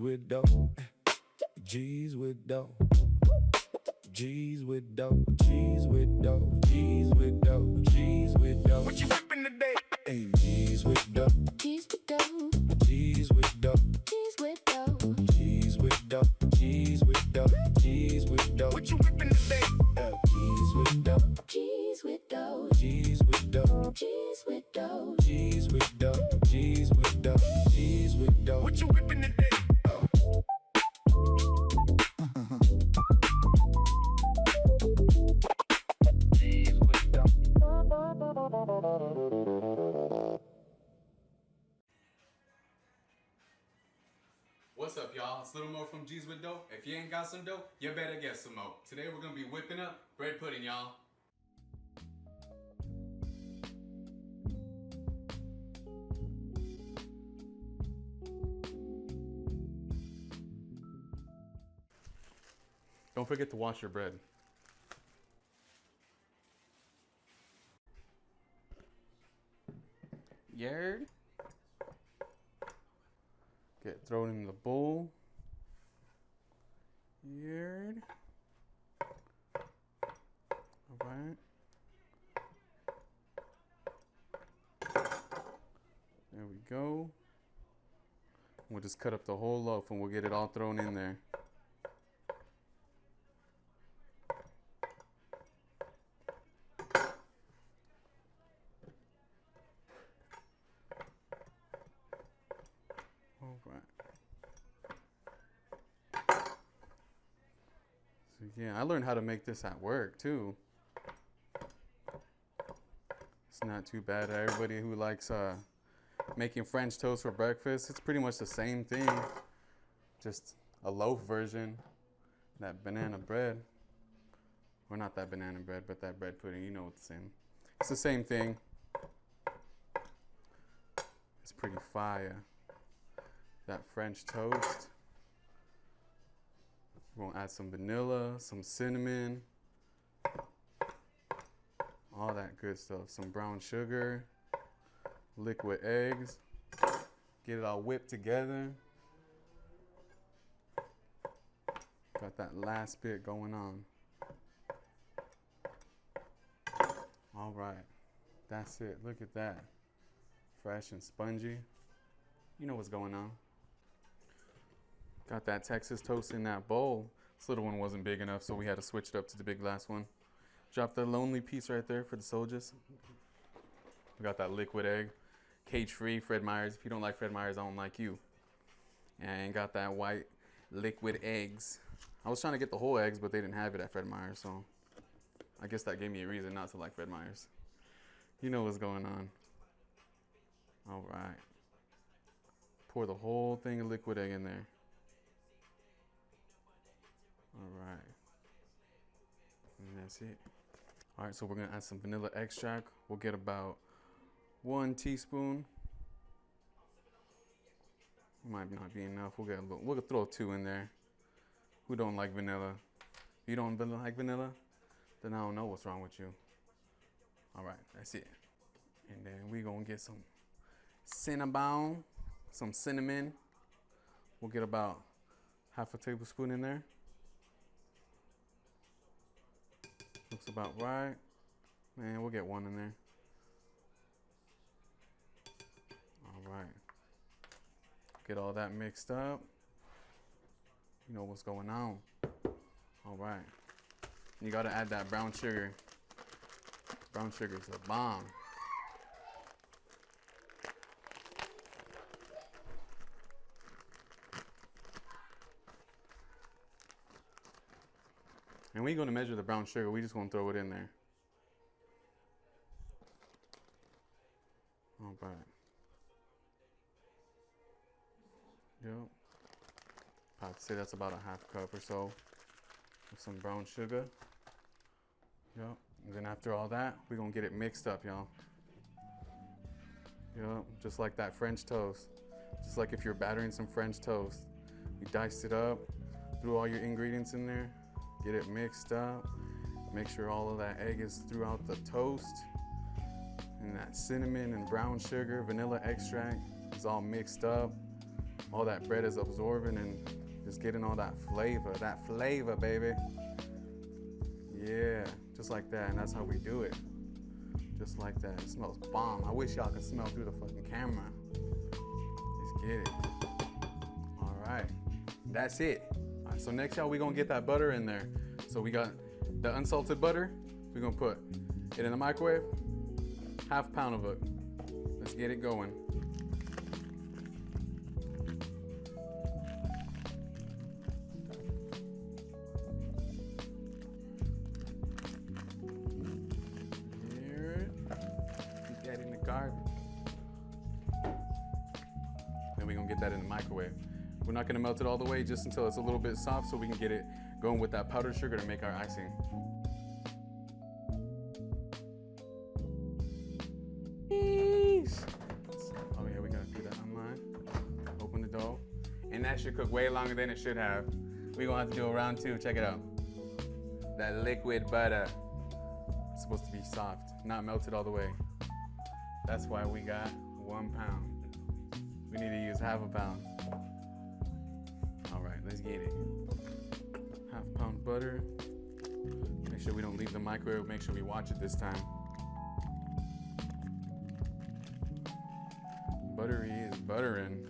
with dough. G's with dough. G's with dough. G's with dough. G's with dough. G's with dough. What you whipping today? Hey, G's with dough. G's with dough. G's with dough. G's with dough. G's with dough. G's with dough. G's with dough. What you whipping today? G's with dough. G's with dough. G's with dough. G's with dough. G's with dough. G's with dough. G's with dough. What you whipping today? G's with dough. What's up, y'all? It's Little Mo from G's with Dough. If you ain't got some dough, you better get some mo. Today we're gonna be whipping up bread pudding, y'all. Don't forget to wash your bread. Yard. Get thrown in the bowl. Yard. All right. There we go. We'll just cut up the whole loaf and we'll get it all thrown in there. All right. So yeah, I learned how to make this at work too. It's not too bad. Everybody who likes making French toast for breakfast, it's pretty much the same thing, just a loaf version. That banana bread, or not that banana bread, but that bread pudding, you know what the same. It's the same thing. It's pretty fire. That French toast. We're gonna add some vanilla, some cinnamon, all that good stuff. Some brown sugar, liquid eggs. Get it all whipped together. Got that last bit going on. All right, that's it. Look at that. Fresh and spongy. You know what's going on. Got that Texas toast in that bowl. This little one wasn't big enough, so we had to switch it up to the big glass one. Drop the lonely piece right there for the soldiers. We got that liquid egg. Cage-free, Fred Meyer's. If you don't like Fred Meyer's, I don't like you. And got that white liquid eggs. I was trying to get the whole eggs, but they didn't have it at Fred Meyer's, so I guess that gave me a reason not to like Fred Meyer's. You know what's going on. All right. Pour the whole thing of liquid egg in there. All right. And that's it. All right, so we're gonna add some vanilla extract. We'll get about 1 teaspoon. Might not be enough. We'll get a little, we'll throw 2 in there. Who don't like vanilla? If you don't like vanilla, then I don't know what's wrong with you. All right, that's it. And then we're gonna get some cinnamon, some cinnamon. We'll get about half a tablespoon in there. Looks about right. Man, we'll get 1 in there. All right. Get all that mixed up. You know what's going on. All right. You gotta add that brown sugar. Brown sugar is the bomb. And we ain't gonna measure the brown sugar, we just gonna throw it in there. All right. Yep. I'd say that's about a half cup or so of some brown sugar. Yep. And then after all that, we're gonna get it mixed up, y'all. Yep. Just like that French toast. Just like if you're battering some French toast. You diced it up, threw all your ingredients in there, get it mixed up. Make sure all of that egg is throughout the toast. And that cinnamon and brown sugar, vanilla extract is all mixed up. all that bread is absorbing and just getting all that flavor, baby. Yeah, just like that, and that's how we do it. Just like that. It smells bomb. I wish y'all could smell through the fucking camera. Let's get it. All right, that's it. All right, so next, y'all, we gonna get that butter in there. So we got the unsalted butter. We're gonna put it in the microwave. Half pound of it. Let's get it going. Garbage. Then we're gonna get that in the microwave. We're not gonna melt it all the way, just until it's a little bit soft so we can get it going with that powdered sugar to make our icing. Oh yeah, we gotta do that online. Open the dough. And that should cook way longer than it should have. We're gonna have to do a round two, check it out. That liquid butter. It's supposed to be soft, not melted all the way. That's why we got 1 pound. We need to use half a pound. All right, let's get it. Half pound butter. Make sure we don't leave the microwave. Make sure we watch it this time. Buttery is buttering.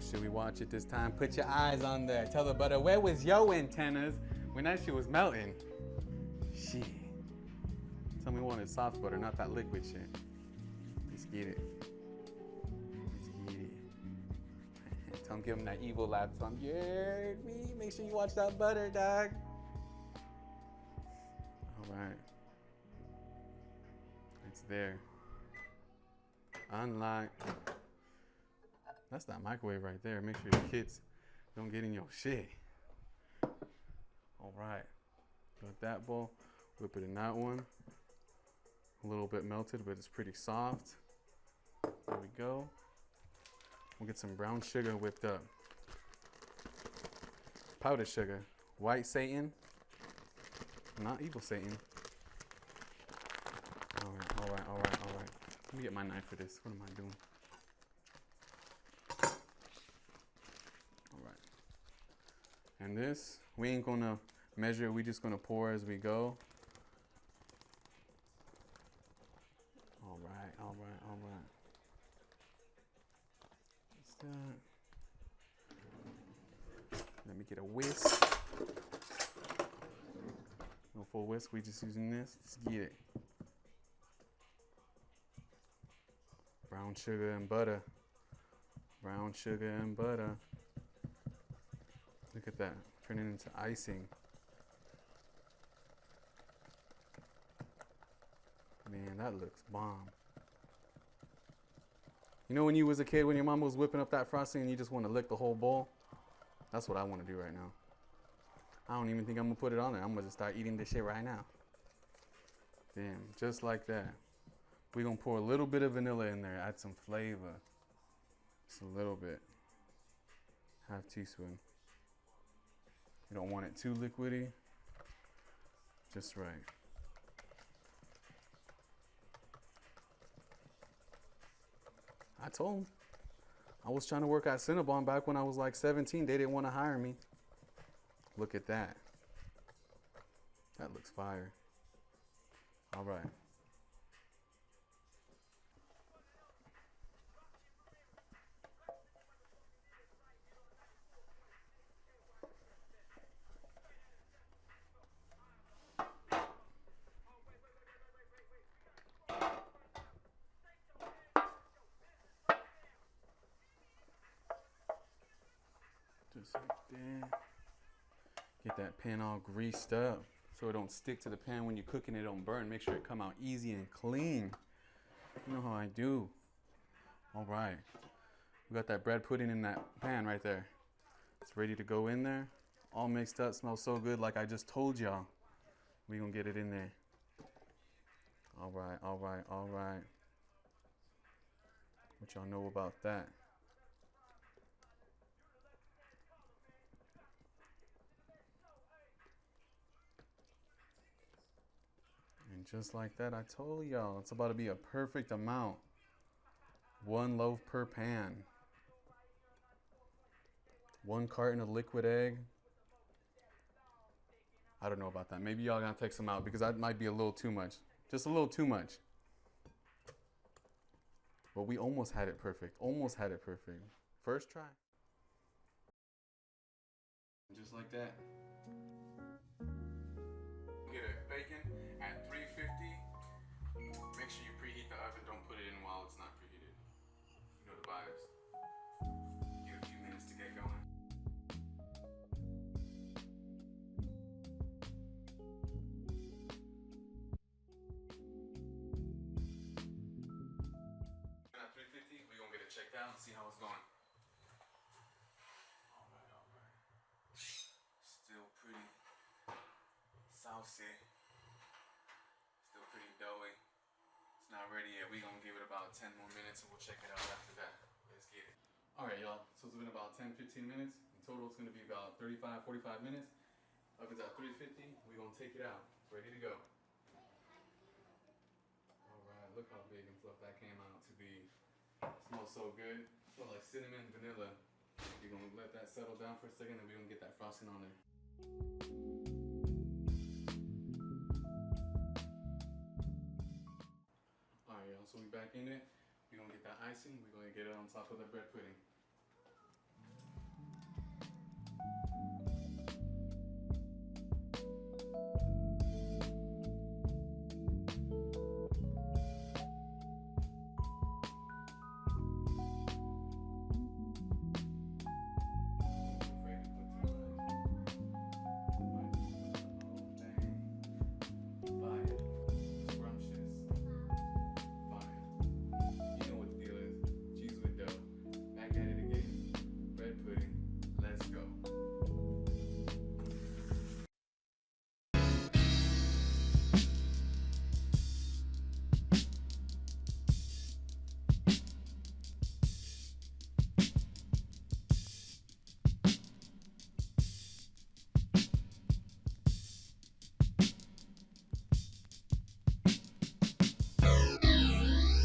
Should we watch it this time? Put your eyes on there. Tell the butter, where was your antennas when that shit was melting? Shit. Tell me we wanted soft butter, not that liquid shit. Let's get it. Let's get it. Tell him, give him that evil laugh. Tell him, yeah, me. Make sure you watch that butter, dog. All right. It's there. Unlock. That's that microwave right there. Make sure your kids don't get in your shit. All right. Got that bowl. Whip it in that one. A little bit melted, but it's pretty soft. There we go. We'll get some brown sugar whipped up. Powdered sugar. White Satan. Not evil Satan. All right, all right, all right, all right. Let me get my knife for this. What am I doing? And this, we ain't gonna measure, we just gonna pour as we go. All right, all right, all right. What's that? Let me get a whisk. No full whisk, we just using this. Let's get it. Brown sugar and butter. Brown sugar and butter. Look at that, turning into icing. Man, that looks bomb. You know when you was a kid, when your mom was whipping up that frosting and you just want to lick the whole bowl? That's what I want to do right now. I don't even think I'm going to put it on there. I'm going to just start eating this shit right now. Damn, just like that. We're going to pour a little bit of vanilla in there, add some flavor. Just a little bit. Half teaspoon. You don't want it too liquidy, just right. I told them. I was trying to work at Cinnabon back when I was like 17. They didn't want to hire me. Look at that. That looks fire. All right. Just like that. Get that pan all greased up so it don't stick to the pan when you're cooking. It don't burn. Make sure it come out easy and clean. You know how I do. All right. We got that bread pudding in that pan right there. It's ready to go in there. All mixed up. Smells so good like I just told y'all. We gonna get it in there. All right, all right, all right. What y'all know about that? And just like that, I told y'all, it's about to be a perfect amount. 1 loaf per pan. 1 carton of liquid egg. I don't know about that. Maybe y'all gotta take some out because that might be a little too much. Just a little too much. But we almost had it perfect. Almost had it perfect. First try. Just like that. Get a bacon at 350. Make sure you preheat the oven. Don't put it in while it's not preheated. You know the vibes. Give it a few minutes to get going. At 350, we're gonna get it checked out and see how it's going. Alright. Still pretty saucy. Still pretty doughy. It's not ready yet. We're gonna give it about 10 more minutes and we'll check it out after that. Let's get it. Alright, y'all. So it's been about 10-15 minutes. In total, it's gonna be about 35-45 minutes. Oven's at 350. We're gonna take it out. It's ready to go. Alright, look how big and fluff that came out to be. It smells so good. It smells like cinnamon, vanilla. We're gonna let that settle down for a second and we're gonna get that frosting on there. Alright, y'all, so we back in it. We're gonna get that icing. We're gonna get it on top of the bread pudding.